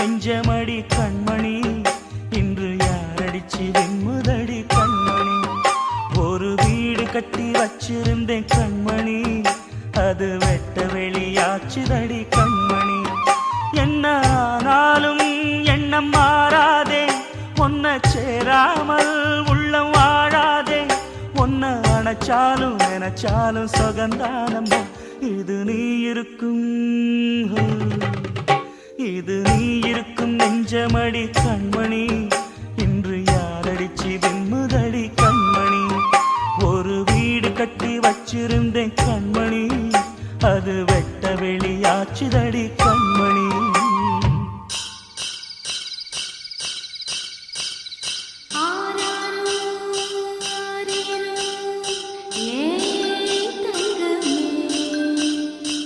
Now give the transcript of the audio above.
நெஞ்சமடி கண்மணி இன்று யாரடிச்சு வெண்முதடி கண்மணி ஒரு வீடு கட்டி வச்சிருந்தேன் கண்மணி அது வெட்ட வெளியாச்சுதடி கண்மணி என்ன ஆனாலும் எண்ணம் மாறாதே ஒன்ன சேராமல் உள்ளம் வாழாதே ஒன்ன அணைச்சாலும் நினைச்சாலும் சுகந்தானம்மா இது நீ இருக்கும் நெஞ்சமடி கண்மணி இன்று யாரடிச்சு வெண்முதடி கண்மணி ஒரு வீடு கட்டி வச்சிருந்தேன் கண்மணி அது வெட்ட வெளியாச்சுதடி கண்மணி